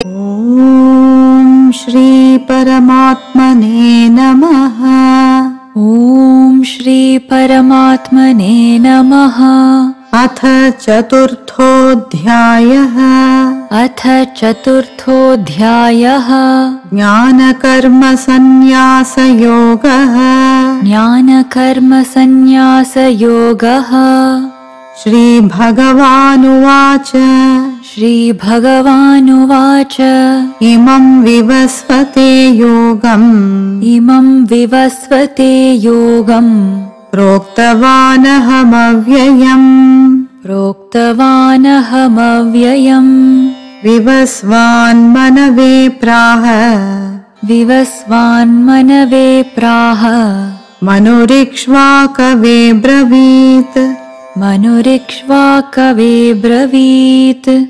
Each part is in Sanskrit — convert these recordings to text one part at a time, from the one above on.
ॐ श्री परमात्मने नमः। ॐ श्री परमात्मने नमः। अथ चतुर्थोऽध्यायः। अथ चतुर्थोऽध्यायः। ज्ञानकर्मसन्न्यासयोगः। ज्ञानकर्मसन्न्यासयोगः। श्रीभगवानुवाच। श्रीभगवानुवाच। इमं विवस्वते योगम्। इमं विवस्वते योगम्। प्रोक्तवानहमव्ययम्। प्रोक्तवानहमव्ययम्। विवस्वान्मनवे प्राह। विवस्वान्मनवे प्राह। मनुरिक्ष्वाकवे ब्रवीत्। मनुरिक्ष्वाकवे ब्रवीत्।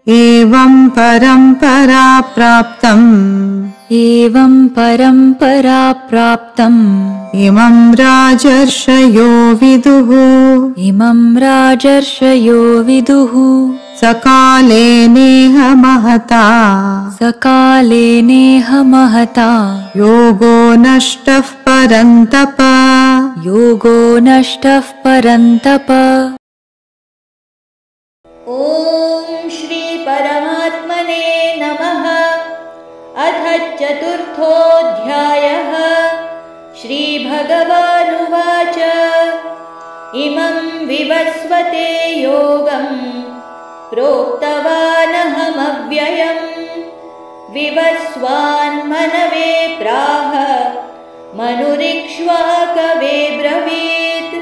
एवं परम्परा प्राप्तम्। एवं परम्परा प्राप्तम्। इमं राजर्षयो विदुः। इमं राजर्षयो विदुः। सकाले नेह महता। सकाले नेह महता। योगो नष्टः परन्तप। योगो नष्टः परन्तप। ॐ श्री परमात्मने नमः। अथ चतुर्थोऽध्यायः। श्रीभगवानुवाच। इमं विवस्वते योगम् प्रोक्तवानहमव्ययम्। विवस्वान्मनवे प्राह। मनुरिक्ष्वाकवे ब्रवीत्।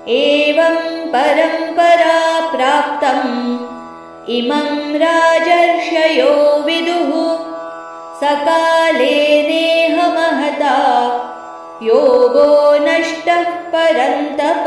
एवं परम्परा प्राप्तम्। इमं राजर्षयो विदुः। सकाले नेह महता। योगो नष्टः परन्तप।